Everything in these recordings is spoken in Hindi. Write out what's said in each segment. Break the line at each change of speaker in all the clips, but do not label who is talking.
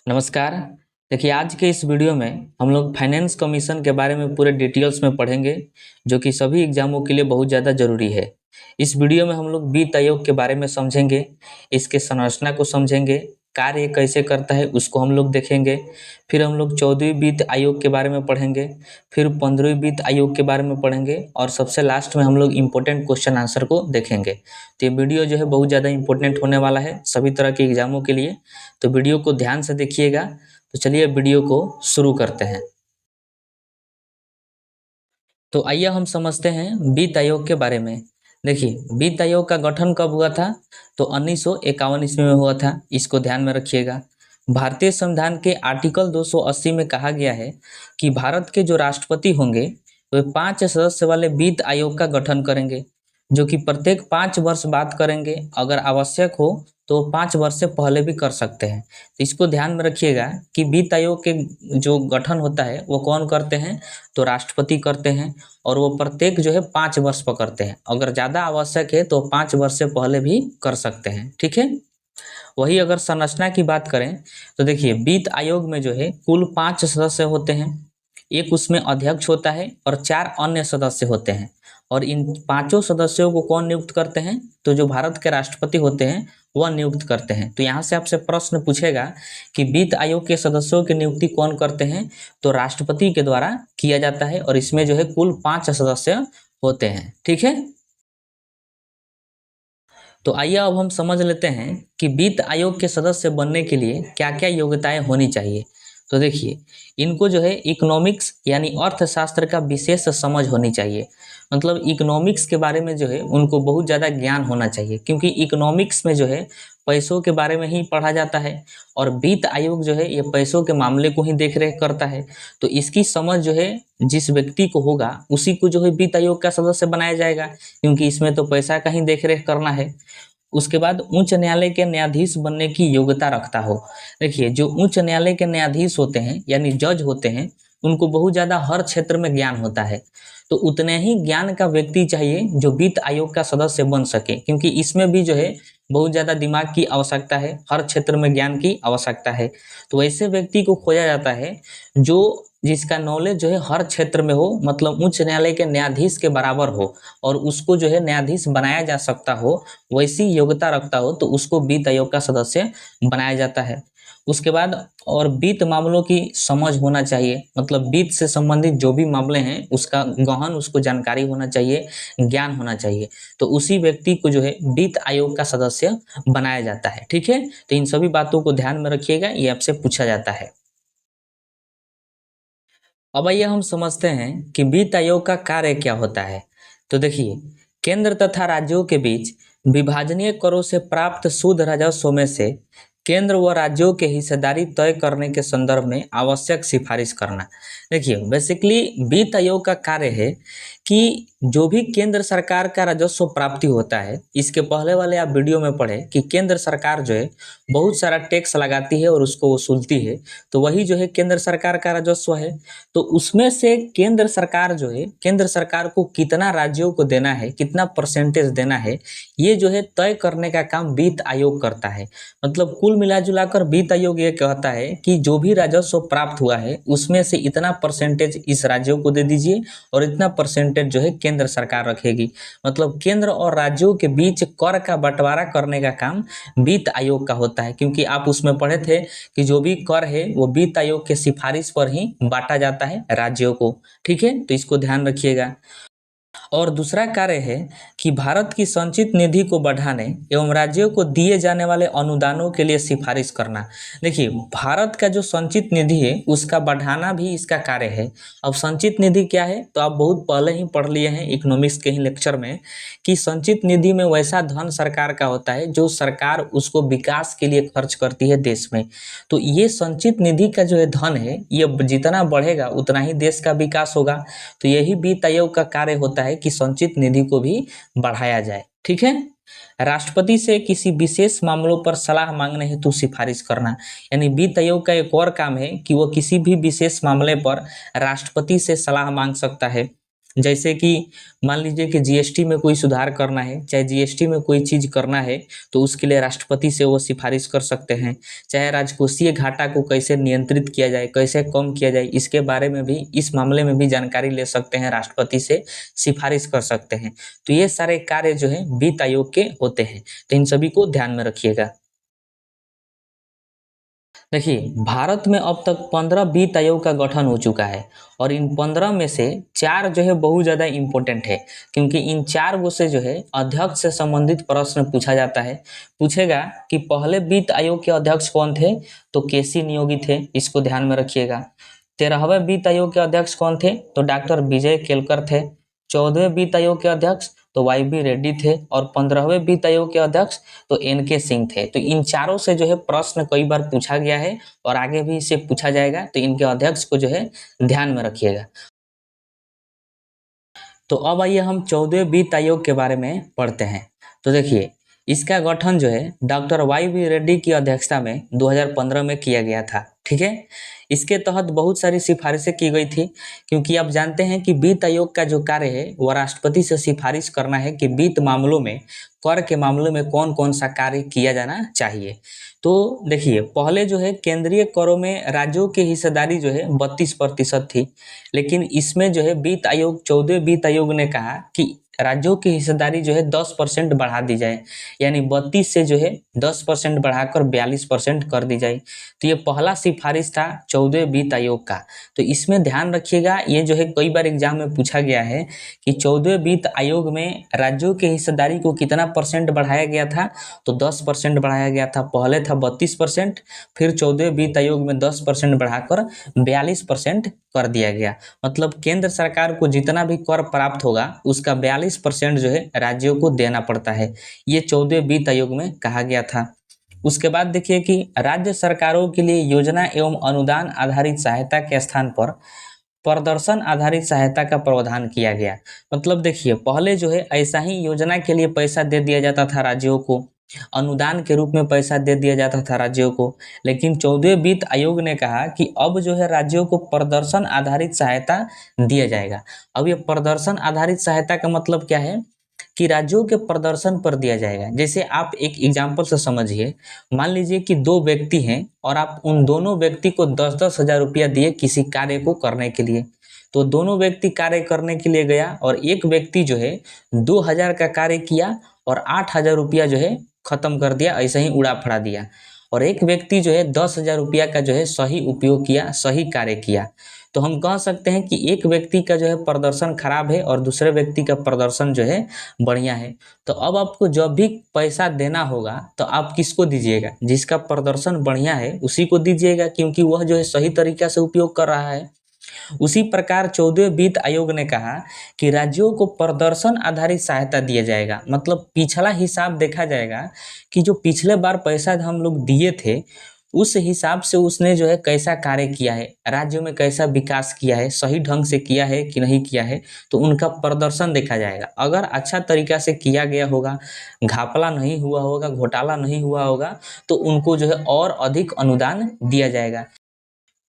नमस्कार। देखिए, आज के इस वीडियो में हम लोग फाइनेंस कमीशन के बारे में पूरे डिटेल्स में पढ़ेंगे, जो कि सभी एग्जामों के लिए बहुत ज़्यादा ज़रूरी है। इस वीडियो में हम लोग वित्त आयोग के बारे में समझेंगे, इसके संरचना को समझेंगे, कार्य ये कैसे करता है उसको हम लोग देखेंगे। फिर हम लोग 14वीं वित्त आयोग के बारे में पढ़ेंगे, फिर 15वीं वित्त आयोग के बारे में पढ़ेंगे और सबसे लास्ट में हम लोग इम्पोर्टेंट क्वेश्चन आंसर को देखेंगे। तो ये वीडियो जो है बहुत ज़्यादा इंपॉर्टेंट होने वाला है सभी तरह के एग्जामों के लिए, तो वीडियो को ध्यान से देखिएगा। तो चलिए वीडियो को शुरू करते हैं। तो आइए हम समझते हैं वित्त आयोग के बारे में। देखिए, वित्त आयोग का गठन कब हुआ था? तो 1951 ईस्वी में हुआ था। इसको ध्यान में रखिएगा। भारतीय संविधान के आर्टिकल 280 में कहा गया है कि भारत के जो राष्ट्रपति होंगे वे 5 सदस्य वाले वित्त आयोग का गठन करेंगे, जो कि प्रत्येक 5 वर्ष बाद करेंगे। अगर आवश्यक हो तो 5 वर्ष से पहले भी कर सकते हैं। तो इसको ध्यान में रखिएगा कि वित्त आयोग के जो गठन होता है वो कौन करते हैं? तो राष्ट्रपति करते हैं, और वो प्रत्येक जो है 5 वर्ष पर करते हैं। अगर ज़्यादा आवश्यक है तो 5 वर्ष से पहले भी कर सकते हैं। ठीक है। वही अगर संरचना की बात करें तो देखिए, वित्त आयोग में जो है कुल 5 सदस्य होते हैं। एक उसमें अध्यक्ष होता है और 4 अन्य सदस्य होते हैं। और इन पांचों सदस्यों को कौन नियुक्त करते हैं? तो जो भारत के राष्ट्रपति होते हैं वह नियुक्त करते हैं। तो यहाँ से आपसे प्रश्न पूछेगा कि वित्त आयोग के सदस्यों की नियुक्ति कौन करते हैं? तो राष्ट्रपति के द्वारा किया जाता है, और इसमें जो है कुल 5 सदस्य होते हैं। ठीक है। तो आइए अब हम समझ लेते हैं कि वित्त आयोग के सदस्य बनने के लिए क्या क्या योग्यताएं होनी चाहिए। तो देखिए, इनको जो है इकोनॉमिक्स यानी अर्थशास्त्र का विशेष समझ होनी चाहिए। मतलब इकोनॉमिक्स के बारे में जो है उनको बहुत ज़्यादा ज्ञान होना चाहिए, क्योंकि इकोनॉमिक्स में जो है पैसों के बारे में ही पढ़ा जाता है, और वित्त आयोग जो है ये पैसों के मामले को ही देख रेख करता है। तो इसकी समझ जो है जिस व्यक्ति को होगा उसी को जो है वित्त आयोग का सदस्य बनाया जाएगा, क्योंकि इसमें तो पैसा का ही देख रेख करना है। उसके बाद उच्च न्यायालय के न्यायाधीश बनने की योग्यता रखता हो। देखिए, जो उच्च न्यायालय के न्यायाधीश होते हैं यानी जज होते हैं, उनको बहुत ज़्यादा हर क्षेत्र में ज्ञान होता है। तो उतने ही ज्ञान का व्यक्ति चाहिए जो वित्त आयोग का सदस्य बन सके, क्योंकि इसमें भी जो है बहुत ज़्यादा दिमाग की आवश्यकता है, हर क्षेत्र में ज्ञान की आवश्यकता है। तो ऐसे व्यक्ति को खोजा जाता है जो जिसका नॉलेज जो है हर क्षेत्र में हो, मतलब उच्च न्यायालय के न्यायाधीश के बराबर हो, और उसको जो है न्यायाधीश बनाया जा सकता हो, वैसी योग्यता रखता हो, तो उसको वित्त आयोग का सदस्य बनाया जाता है। उसके बाद और वित्त मामलों की समझ होना चाहिए, मतलब वित्त से संबंधित जो भी मामले हैं उसका गहन उसको जानकारी होना चाहिए, ज्ञान होना चाहिए। तो उसी व्यक्ति को जो है वित्त आयोग का सदस्य बनाया जाता है। ठीक है। तो इन सभी बातों को ध्यान में रखिएगा, ये आपसे पूछा जाता है। अब आइए हम समझते हैं कि वित्त आयोग का कार्य क्या होता है। तो देखिए, केंद्र तथा राज्यों के बीच विभाजनीय करों से प्राप्त शुद्ध राजस्व में से केंद्र व राज्यों के हिस्सेदारी तय करने के संदर्भ में आवश्यक सिफारिश करना। देखिए, बेसिकली वित्त आयोग का कार्य है कि जो भी केंद्र सरकार का राजस्व प्राप्ति होता है, इसके पहले वाले आप वीडियो में पढ़े कि केंद्र सरकार जो है बहुत सारा टैक्स लगाती है और उसको वसूलती है, तो वही जो है केंद्र सरकार का राजस्व है। तो उसमें से केंद्र सरकार जो है, केंद्र सरकार को कितना राज्यों को देना है, कितना परसेंटेज देना है, ये जो है तय करने का काम वित्त आयोग करता है। मतलब कुल मिला जुलाकर वित्त आयोग ये कहता है कि जो भी राजस्व प्राप्त हुआ है उसमें से इतना परसेंटेज इस राज्यों को दे दीजिए, और इतना परसेंटेज जो है केंद्र सरकार रखेगी। मतलब केंद्र और राज्यों के बीच कर का बंटवारा करने का काम वित्त आयोग का होता है, क्योंकि आप उसमें पढ़े थे कि जो भी कर है वो वित्त आयोग के सिफारिश पर ही बांटा जाता है राज्यों को। ठीक है। तो इसको ध्यान रखिएगा। और दूसरा कार्य है कि भारत की संचित निधि को बढ़ाने एवं राज्यों को दिए जाने वाले अनुदानों के लिए सिफारिश करना। देखिए, भारत का जो संचित निधि है उसका बढ़ाना भी इसका कार्य है। अब संचित निधि क्या है? तो आप बहुत पहले ही पढ़ लिए हैं इकोनॉमिक्स के ही लेक्चर में कि संचित निधि में वैसा धन सरकार का होता है जो सरकार उसको विकास के लिए खर्च करती है देश में। तो ये संचित निधि का जो है धन है, ये जितना बढ़ेगा उतना ही देश का विकास होगा। तो यही वित्त आयोग का कार्य होता है कि संचित निधि को भी बढ़ाया जाए। ठीक है। राष्ट्रपति से किसी विशेष मामलों पर सलाह मांगने हेतु सिफारिश करना, यानी वित्त आयोग का एक और काम है कि वो किसी भी विशेष मामले पर राष्ट्रपति से सलाह मांग सकता है। जैसे कि मान लीजिए कि जीएसटी में कोई सुधार करना है, चाहे जीएसटी में कोई चीज़ करना है तो उसके लिए राष्ट्रपति से वो सिफारिश कर सकते हैं। चाहे राजकोषीय घाटा को कैसे नियंत्रित किया जाए, कैसे कम किया जाए, इसके बारे में भी, इस मामले में भी जानकारी ले सकते हैं, राष्ट्रपति से सिफारिश कर सकते हैं। तो ये सारे कार्य जो है वित्त आयोग के होते हैं, तो इन सभी को ध्यान में रखिएगा। देखिए, भारत में अब तक 15 वित्त आयोग का गठन हो चुका है और इन 15 में से 4 जो है बहुत ज़्यादा इम्पोर्टेंट है, क्योंकि इन 4 गो से जो है अध्यक्ष से संबंधित प्रश्न पूछा जाता है। पूछेगा कि पहले वित्त आयोग के अध्यक्ष कौन थे, तो केसी नियोगी थे, इसको ध्यान में रखिएगा। 13वें वित्त आयोग के अध्यक्ष कौन थे, तो डॉक्टर विजय केलकर थे। 14वें वित्त आयोग के अध्यक्ष तो वाई.बी. रेड्डी थे और 15वें वित्त आयोग के अध्यक्ष तो एन.के. सिंह थे। तो इन चारों से जो है प्रश्न कई बार पूछा गया है और आगे भी इसे पूछा जाएगा, तो इनके अध्यक्ष को जो है ध्यान में रखिएगा। तो अब आइए हम 14वें वित्त आयोग के बारे में पढ़ते हैं। तो देखिए, इसका गठन जो है डॉक्टर वाई.बी. रेड्डी की अध्यक्षता में 2015 में किया गया था। ठीक है, इसके तहत बहुत सारी सिफारिशें की गई थी, क्योंकि आप जानते हैं कि वित्त आयोग का जो कार्य है वह राष्ट्रपति से सिफारिश करना है कि वित्त मामलों में, कर के मामलों में कौन कौन सा कार्य किया जाना चाहिए। तो देखिए, पहले जो है केंद्रीय करों में राज्यों की हिस्सेदारी जो है 32% थी, लेकिन इसमें जो है वित्त आयोग, 14वें वित्त आयोग ने कहा कि राज्यों की हिस्सेदारी जो है 10% बढ़ा दी जाए, यानी 32 से जो है 10% बढ़ाकर 42% कर दी जाए। तो ये पहला सिफारिश था 14वें वित्त आयोग का। तो इसमें ध्यान रखिएगा, ये जो है कई बार एग्जाम में पूछा गया है कि 14वें वित्त आयोग में राज्यों की हिस्सेदारी को कितना परसेंट बढ़ाया गया था, तो 10% बढ़ाया गया था। पहले था 32%, फिर 14वें वित्त आयोग में 10% बढ़ाकर 42% कर दिया गया। मतलब केंद्र सरकार को जितना भी कर प्राप्त होगा उसका 42% जो है राज्यों को देना पड़ता है। ये 14वें वित्त आयोग में कहा गया था। उसके बाद देखिए कि राज्य सरकारों के लिए योजना एवं अनुदान आधारित सहायता के स्थान पर प्रदर्शन आधारित सहायता का प्रावधान किया गया। मतलब देखिए, पहले जो है ऐसा ही योजना के लिए पैसा दे दिया जाता था राज्यों को, अनुदान के रूप में पैसा दे दिया जाता था राज्यों को, लेकिन 14वें वित्त आयोग ने कहा कि अब जो है राज्यों को प्रदर्शन आधारित सहायता दिया जाएगा। अब ये प्रदर्शन आधारित सहायता का मतलब क्या है कि राज्यों के प्रदर्शन पर दिया जाएगा। जैसे आप एक एग्जाम्पल से समझिए, मान लीजिए कि 2 व्यक्ति हैं और आप उन दोनों व्यक्ति को 10-10 हज़ार रुपया दिए किसी कार्य को करने के लिए। तो दोनों व्यक्ति कार्य करने के लिए गया और एक व्यक्ति जो है 2,000 का कार्य किया और 8,000 रुपया जो है खत्म कर दिया, ऐसे ही उड़ा फड़ा दिया। और एक व्यक्ति जो है 10,000 रुपया का जो है सही उपयोग किया, सही कार्य किया। तो हम कह सकते हैं कि एक व्यक्ति का जो है प्रदर्शन खराब है और दूसरे व्यक्ति का प्रदर्शन जो है बढ़िया है। तो अब आपको जब भी पैसा देना होगा तो आप किसको दीजिएगा, जिसका प्रदर्शन बढ़िया है उसी को दीजिएगा, क्योंकि वह जो है सही तरीका से उपयोग कर रहा है। उसी प्रकार 14वें वित्त आयोग ने कहा कि राज्यों को प्रदर्शन आधारित सहायता दिया जाएगा। मतलब पिछला हिसाब देखा जाएगा कि जो पिछले बार पैसा हम लोग दिए थे उस हिसाब से उसने जो है कैसा कार्य किया है, राज्यों में कैसा विकास किया है, सही ढंग से किया है कि नहीं किया है, तो उनका प्रदर्शन देखा जाएगा। अगर अच्छा तरीका से किया गया होगा, घपला नहीं हुआ होगा, घोटाला नहीं हुआ होगा, तो उनको जो है और अधिक अनुदान दिया जाएगा।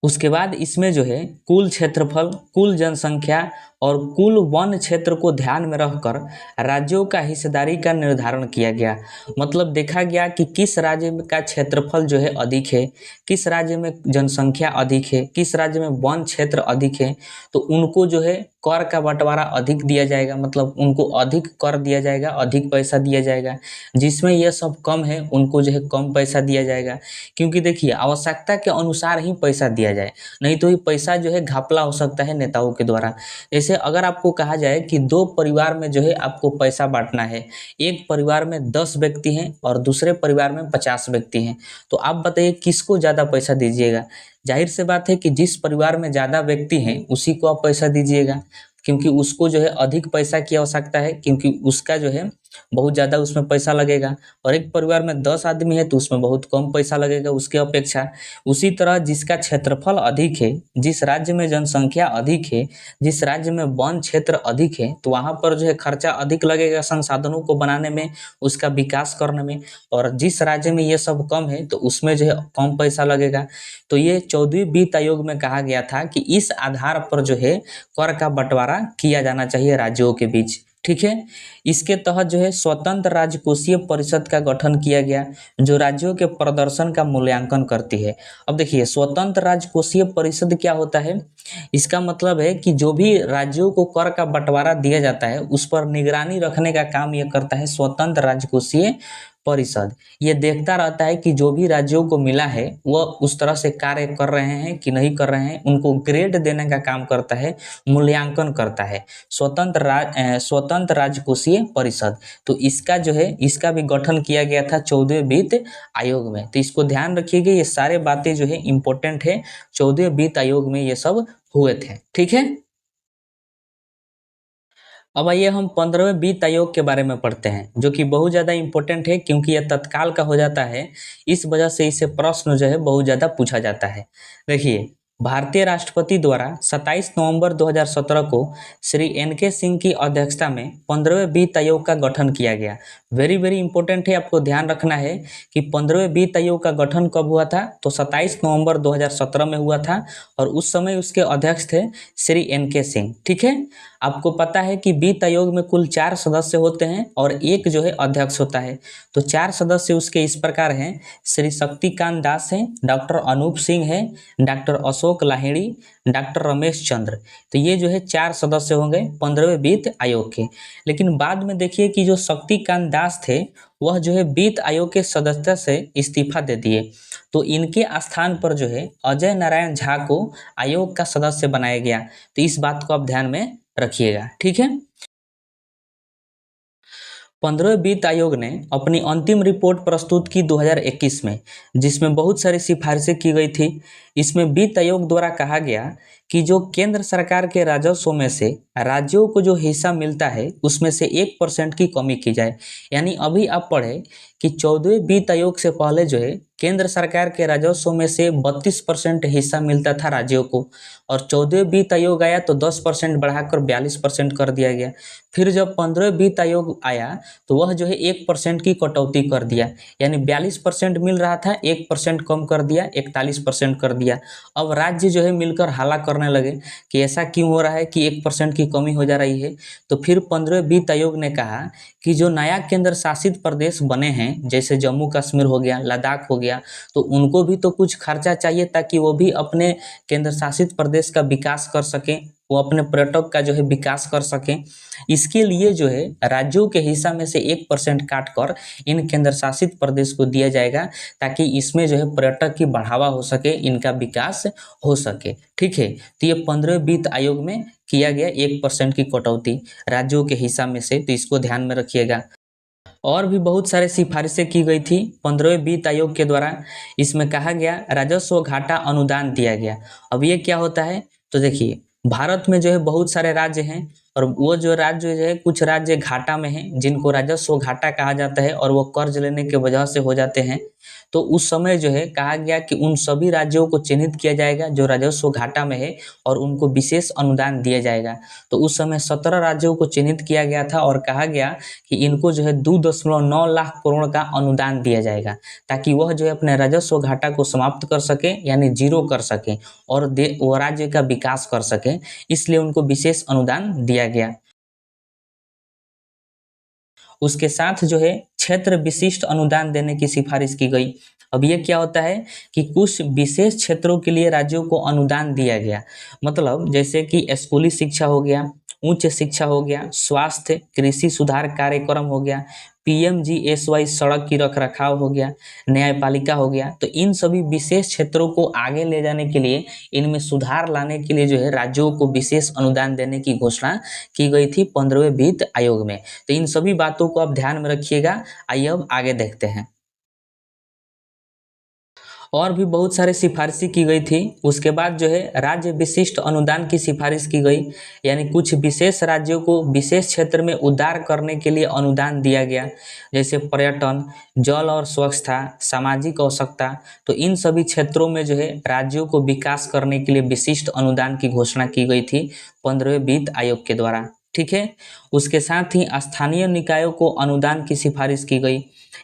उसके बाद इसमें जो है कुल क्षेत्रफल, कुल जनसंख्या और कुल वन क्षेत्र को ध्यान में रखकर राज्यों का हिस्सेदारी का निर्धारण किया गया। मतलब देखा गया कि किस राज्य का क्षेत्रफल जो है अधिक है, किस राज्य में जनसंख्या अधिक है, किस राज्य में वन क्षेत्र अधिक है, तो उनको जो है कर का बंटवारा अधिक दिया जाएगा। मतलब उनको अधिक कर दिया जाएगा, अधिक पैसा दिया जाएगा। जिसमें यह सब कम है उनको जो है कम पैसा दिया जाएगा। क्योंकि देखिए, आवश्यकता के अनुसार ही पैसा दिया जाए, नहीं तो ये पैसा जो है घपला हो सकता है नेताओं के द्वारा। जैसे अगर आपको कहा जाए कि 2 परिवार में जो है आपको पैसा बांटना है, एक परिवार में 10 व्यक्ति हैं और दूसरे परिवार में 50 व्यक्ति हैं, तो आप बताइए किसको ज़्यादा पैसा दीजिएगा। जाहिर सी बात है कि जिस परिवार में ज़्यादा व्यक्ति हैं उसी को आप पैसा दीजिएगा, क्योंकि उसको जो है अधिक पैसा की आवश्यकता है, क्योंकि उसका जो है बहुत ज़्यादा उसमें पैसा लगेगा, और एक परिवार में 10 आदमी है तो उसमें बहुत कम पैसा लगेगा उसके अपेक्षा। उसी तरह जिसका क्षेत्रफल अधिक है, जिस राज्य में जनसंख्या अधिक है, जिस राज्य में वन क्षेत्र अधिक है, तो वहाँ पर जो है खर्चा अधिक लगेगा संसाधनों को बनाने में, उसका विकास करने में। और जिस राज्य में ये सब कम है तो उसमें जो है कम पैसा लगेगा। तो ये 14वीं वित्त आयोग में कहा गया था कि इस आधार पर जो है कर का बंटवारा किया जाना चाहिए राज्यों के बीच। ठीक है। इसके तहत जो है स्वतंत्र राजकोषीय परिषद का गठन किया गया, जो राज्यों के प्रदर्शन का मूल्यांकन करती है। अब देखिए, स्वतंत्र राजकोषीय परिषद क्या होता है? इसका मतलब है कि जो भी राज्यों को कर का बंटवारा दिया जाता है उस पर निगरानी रखने का काम ये करता है स्वतंत्र राजकोषीय परिषद। ये देखता रहता है कि जो भी राज्यों को मिला है वह उस तरह से कार्य कर रहे हैं कि नहीं कर रहे हैं, उनको ग्रेड देने का काम करता है, मूल्यांकन करता है स्वतंत्र राजकोषीय परिषद। तो इसका जो है इसका भी गठन किया गया था 14वें वित्त आयोग में। तो इसको ध्यान रखिएगा, ये सारे बातें जो है इंपॉर्टेंट है, 14वें वित्त आयोग में ये सब हुए थे। ठीक है। अब आइए हम 15वें वित्त आयोग के बारे में पढ़ते हैं, जो कि बहुत ज़्यादा इंपॉर्टेंट है क्योंकि यह तत्काल का हो जाता है। इस वजह से इसे प्रश्न जो है बहुत ज़्यादा पूछा जाता है। देखिए, भारतीय राष्ट्रपति द्वारा 27 नवंबर 2017 को श्री एन.के. सिंह की अध्यक्षता में 15वें वित्त आयोग का गठन किया गया। वेरी वेरी इंपॉर्टेंट है, आपको ध्यान रखना है कि 15वें वित्त आयोग का गठन कब हुआ था? तो 27 नवंबर 2017 में हुआ था, और उस समय उसके अध्यक्ष थे श्री एन.के. सिंह। ठीक है। आपको पता है कि वित्त आयोग में कुल 4 सदस्य होते हैं और एक जो है अध्यक्ष होता है। तो 4 सदस्य उसके इस प्रकार हैं: श्री शक्तिकांत दास हैं, डॉक्टर अनूप सिंह हैं, डॉक्टर अशोक लाहिड़ी, डॉक्टर रमेश चंद्र। तो ये जो है 4 सदस्य होंगे 15वें वित्त आयोग के। लेकिन बाद में देखिए कि जो शक्तिकांत दास थे वह जो है वित्त आयोग के सदस्यता से इस्तीफा दे दिए। तो इनके स्थान पर जो है अजय नारायण झा को आयोग का सदस्य बनाया गया। तो इस बात को आप ध्यान में रखिएगा। ठीक है। 15वें वित्त आयोग ने अपनी अंतिम रिपोर्ट प्रस्तुत की 2021 में, जिसमें बहुत सारी सिफारिशें की गई थी। इसमें वित्त आयोग द्वारा कहा गया कि जो केंद्र सरकार के राजस्व में से राज्यों को जो हिस्सा मिलता है उसमें से 1% की कमी की जाए। यानी अभी आप पढ़े कि 14वें वित्त आयोग से पहले जो है केंद्र सरकार के राजस्व में से 32% हिस्सा मिलता था राज्यों को, और 14वें वित्त आयोग आया तो 10% बढ़ाकर 42% कर दिया गया। फिर जब 15वें वित्त आयोग आया तो वह जो है 1% की कटौती कर दिया, यानी 42% मिल रहा था, 1% कम कर दिया, 41% कर दिया। अब राज्य जो है मिलकर हल्ला करने लगे कि ऐसा क्यों हो रहा है कि 1% की कमी हो जा रही है। तो फिर 15वें वित्त आयोग ने कहा कि जो नया केंद्र शासित प्रदेश बने हैं, जैसे जम्मू कश्मीर हो गया, लद्दाख हो गया, तो उनको भी तो कुछ खर्चा चाहिए ताकि वो भी अपने केंद्र शासित प्रदेश का विकास कर सकें, वो अपने पर्यटक का जो है विकास कर सकें। इसके लिए जो है राज्यों के हिस्सा में से 1% काट कर इन केंद्र शासित प्रदेश को दिया जाएगा, ताकि इसमें जो है पर्यटक की बढ़ावा हो सके, इनका विकास हो सके। ठीक है। तो ये 15वें वित्त आयोग में किया गया 1% की कटौती राज्यों के हिस्सा में से, तो इसको ध्यान में रखिएगा। और भी बहुत सारे सिफारिशें की गई थी 15वें वित्त आयोग के द्वारा। इसमें कहा गया राजस्व घाटा अनुदान दिया गया। अब ये क्या होता है? तो देखिए, भारत में जो है बहुत सारे राज्य हैं, और वो जो राज्य जो है कुछ राज्य घाटा में हैं जिनको राजस्व घाटा कहा जाता है, और वो कर्ज लेने के वजह से हो जाते हैं। तो उस समय जो है कहा गया कि उन सभी राज्यों को चिन्हित किया जाएगा जो राजस्व घाटा में है, और उनको विशेष अनुदान दिया जाएगा। तो उस समय 17 राज्यों को चिन्हित किया गया था और कहा गया कि इनको जो है 2.9 लाख करोड़ का अनुदान दिया जाएगा, ताकि वह जो है अपने राजस्व घाटा को समाप्त कर सके, यानी जीरो कर सके, और वो राज्य का विकास कर सके। इसलिए उनको विशेष अनुदान दिया गया। उसके साथ जो है क्षेत्र विशिष्ट अनुदान देने की सिफारिश की गई। अब ये क्या होता है कि कुछ विशेष क्षेत्रों के लिए राज्यों को अनुदान दिया गया। मतलब जैसे कि स्कूली शिक्षा हो गया, उच्च शिक्षा हो गया, स्वास्थ्य, कृषि सुधार कार्यक्रम हो गया, पीएमजीएसवाई सड़क की रखरखाव हो गया, न्यायपालिका हो गया। तो इन सभी विशेष क्षेत्रों को आगे ले जाने के लिए, इनमें सुधार लाने के लिए जो है राज्यों को विशेष अनुदान देने की घोषणा की गई थी 15वें वित्त आयोग में। तो इन सभी बातों को आप ध्यान में रखिएगा। आइए अब आगे देखते हैं। और भी बहुत सारे सिफारिशें की गई थी। उसके बाद जो है राज्य विशिष्ट अनुदान की सिफारिश की गई, यानी कुछ विशेष राज्यों को विशेष क्षेत्र में उद्धार करने के लिए अनुदान दिया गया, जैसे पर्यटन, जल और स्वच्छता, सामाजिक आवश्यकता। तो इन सभी क्षेत्रों में जो है राज्यों को विकास करने के लिए विशिष्ट अनुदान की घोषणा की गई थी 15वें वित्त आयोग के द्वारा। ठीक है। उसके साथ ही स्थानीय निकायों को अनुदान की सिफारिश की गई,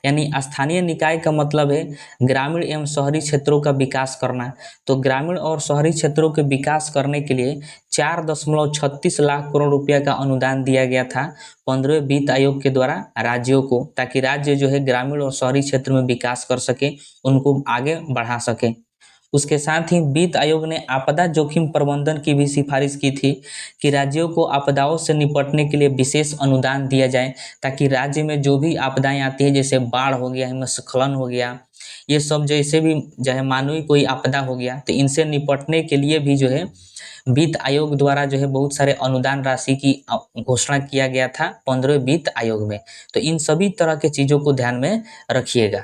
यानी स्थानीय निकाय का मतलब है ग्रामीण एवं शहरी क्षेत्रों का विकास करना। तो ग्रामीण और शहरी क्षेत्रों के विकास करने के लिए 4.36 लाख करोड़ रुपया का अनुदान दिया गया था 15वें वित्त आयोग के द्वारा राज्यों को, ताकि राज्य जो है ग्रामीण और शहरी क्षेत्र में विकास कर सके, उनको आगे बढ़ा सके। उसके साथ ही वित्त आयोग ने आपदा जोखिम प्रबंधन की भी सिफारिश की थी कि राज्यों को आपदाओं से निपटने के लिए विशेष अनुदान दिया जाए, ताकि राज्य में जो भी आपदाएं आती है, जैसे बाढ़ हो गया, हिमस्खलन हो गया, ये सब जैसे भी जो है मानवीय कोई आपदा हो गया, तो इनसे निपटने के लिए भी जो है वित्त आयोग द्वारा जो है बहुत सारे अनुदान राशि की घोषणा किया गया था 15वें वित्त आयोग में। तो इन सभी तरह के चीज़ों को ध्यान में रखिएगा।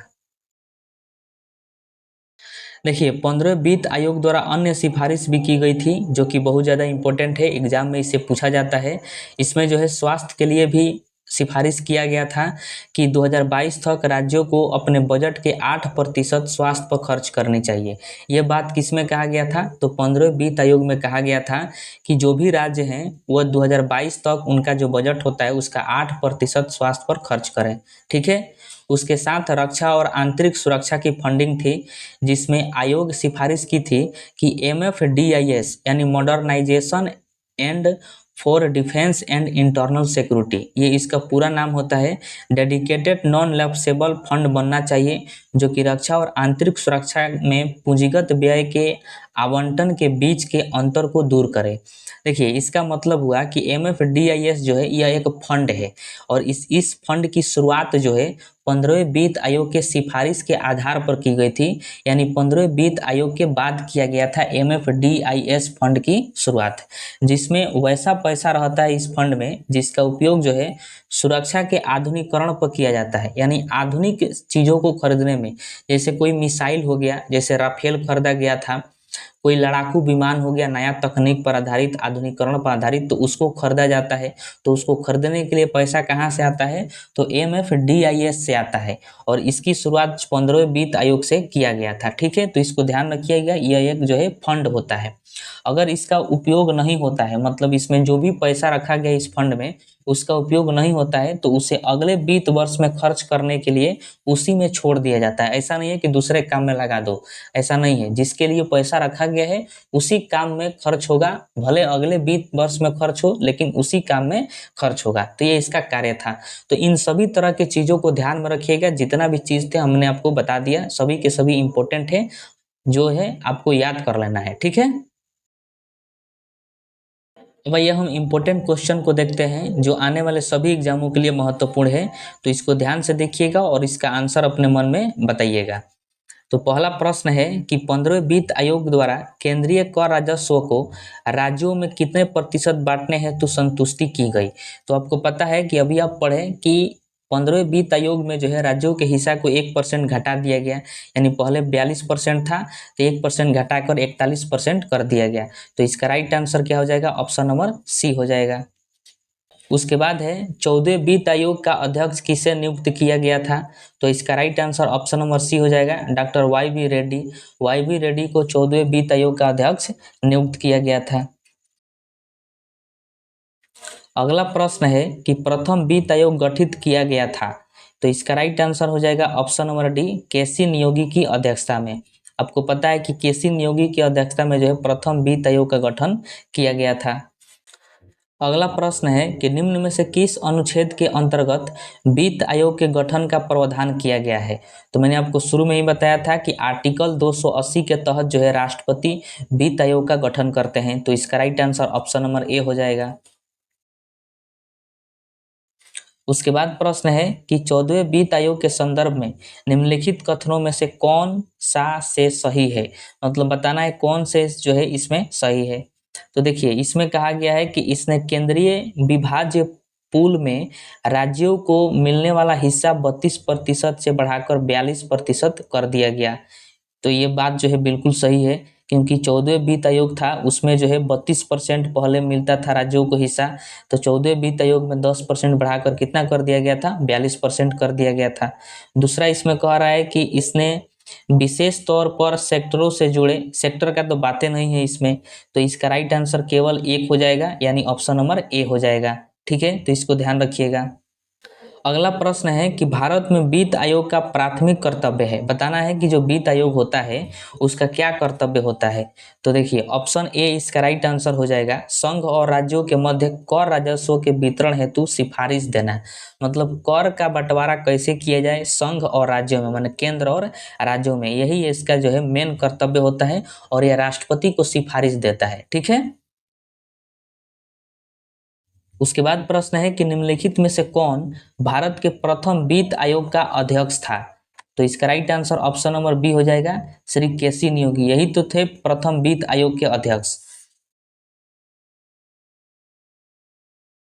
देखिए 15वें वित्त आयोग द्वारा अन्य सिफारिश भी की गई थी, जो कि बहुत ज़्यादा इम्पोर्टेंट है, एग्जाम में इससे पूछा जाता है। इसमें जो है स्वास्थ्य के लिए भी सिफारिश किया गया था कि 2022 तक राज्यों को अपने बजट के 8% स्वास्थ्य पर खर्च करनी चाहिए। यह बात किस में कहा गया था? तो 15वें वित्त आयोग में कहा गया था कि जो भी राज्य हैं वह 2022 तक उनका जो बजट होता है उसका 8% स्वास्थ्य पर खर्च करें। ठीक है। उसके साथ रक्षा और आंतरिक सुरक्षा की फंडिंग थी, जिसमें आयोग सिफारिश की थी कि MFDIS यानी modernisation and for defence and internal security, ये इसका पूरा नाम होता है, डेडिकेटेड नॉन लैप्सेबल फंड बनना चाहिए, जो कि रक्षा और आंतरिक सुरक्षा में पूंजीगत व्यय के आवंटन के बीच के अंतर को दूर करे। देखिए इसका मतलब हुआ कि MFDIS जो है यह एक फंड है, और इस फंड की शुरुआत जो है 15वें वित्त आयोग के सिफारिश के आधार पर की गई थी, यानी 15वें वित्त आयोग के बाद किया गया था MFDIS फंड की शुरुआत, जिसमें वैसा पैसा रहता है इस फंड में जिसका उपयोग जो है सुरक्षा के आधुनिकीकरण पर किया जाता है, यानी आधुनिक चीज़ों को खरीदने में, जैसे कोई मिसाइल हो गया, जैसे राफेल खरीदा गया था, कोई लड़ाकू विमान हो गया नया तकनीक पर आधारित, आधुनिकीकरण पर आधारित, तो उसको खरीदा जाता है। तो उसको खरीदने के लिए पैसा कहाँ से आता है? तो MFDIS से आता है, और इसकी शुरुआत 15वें वित्त आयोग से किया गया था। ठीक है, तो इसको ध्यान रखिएगा, यह एक जो है फंड होता है। अगर इसका उपयोग नहीं होता है, मतलब इसमें जो भी पैसा रखा गया इस फंड में उसका उपयोग नहीं होता है, तो उसे अगले वित्त वर्ष में खर्च करने के लिए उसी में छोड़ दिया जाता है। ऐसा नहीं है कि दूसरे काम में लगा दो, ऐसा नहीं है। जिसके लिए पैसा रखा गया है उसी काम में खर्च होगा, भले अगले वित्त वर्ष में खर्च हो, लेकिन उसी काम में खर्च होगा। तो ये इसका कार्य था। तो इन सभी तरह की चीज़ों को ध्यान में रखिएगा, जितना भी चीज़ थे हमने आपको बता दिया, सभी के सभी इंपॉर्टेंट है, जो है आपको याद कर लेना है। ठीक है। भैया हम इम्पोर्टेंट क्वेश्चन को देखते हैं जो आने वाले सभी एग्जामों के लिए महत्वपूर्ण है, तो इसको ध्यान से देखिएगा और इसका आंसर अपने मन में बताइएगा। तो पहला प्रश्न है कि 15वें वित्त आयोग द्वारा केंद्रीय कर राजस्व को राज्यों में कितने प्रतिशत बांटने हेतु संतुष्टि की गई। तो आपको पता है कि अभी आप पढ़े कि 15वें वित्त आयोग में जो है राज्यों के हिस्सा को 1% घटा दिया गया, यानी पहले 42% था, तो 1% घटाकर 41% कर दिया गया। तो इसका राइट आंसर क्या हो जाएगा? ऑप्शन नंबर सी हो जाएगा। उसके बाद है 14वें वित्त आयोग का अध्यक्ष किसे नियुक्त किया गया था। तो इसका right answer option number C हो जाएगा, डॉक्टर वाई वी रेड्डी को 14वें वित्त आयोग का अध्यक्ष नियुक्त किया गया था। अगला प्रश्न है कि प्रथम वित्त आयोग गठित किया गया था। तो इसका राइट आंसर हो जाएगा ऑप्शन नंबर डी, केसी नियोगी की अध्यक्षता में। आपको पता है कि केसी नियोगी की अध्यक्षता में जो है प्रथम वित्त आयोग का गठन किया गया था। अगला प्रश्न है कि निम्न में से किस अनुच्छेद के अंतर्गत वित्त आयोग के गठन का प्रावधान किया गया है। तो मैंने आपको शुरू में ही बताया था कि आर्टिकल 280 के तहत जो है राष्ट्रपति वित्त आयोग का गठन करते हैं। तो इसका right answer option number A हो जाएगा। उसके बाद प्रश्न है कि 14वें वित्त आयोग के संदर्भ में निम्नलिखित कथनों में से कौन सा से सही है, मतलब बताना है कौन से जो है इसमें सही है। तो देखिए इसमें कहा गया है कि इसने केंद्रीय विभाज्य पूल में राज्यों को मिलने वाला हिस्सा 32% से बढ़ाकर 42% कर दिया गया। तो ये बात जो है बिल्कुल सही है, क्योंकि 14वें वित्त आयोग था उसमें जो है 32% पहले मिलता था राज्यों को हिस्सा, तो 14वें वित्त आयोग में 10% बढ़ाकर कितना कर दिया गया था, 42% कर दिया गया था। दूसरा इसमें कह रहा है कि इसने विशेष तौर पर सेक्टरों से जुड़े, सेक्टर का तो बातें नहीं है इसमें, तो इसका राइट आंसर केवल एक हो जाएगा, यानी ऑप्शन नंबर ए हो जाएगा। ठीक है, तो इसको ध्यान रखिएगा। अगला प्रश्न है कि भारत में वित्त आयोग का प्राथमिक कर्तव्य है, बताना है कि जो वित्त आयोग होता है उसका क्या कर्तव्य होता है। तो देखिए ऑप्शन ए इसका राइट आंसर हो जाएगा, संघ और राज्यों के मध्य कर राजस्व के वितरण हेतु सिफारिश देना। मतलब कर का बंटवारा कैसे किया जाए संघ और राज्यों में, माने केंद्र और राज्यों में, यही इसका जो है मेन कर्तव्य होता है, और यह राष्ट्रपति को सिफारिश देता है। ठीक है, उसके बाद प्रश्न है कि निम्नलिखित में से कौन भारत के प्रथम वित्त आयोग का अध्यक्ष था। तो इसका right answer option number B हो जाएगा, श्री केसी नियोगी, यही तो थे प्रथम वित्त आयोग के अध्यक्ष।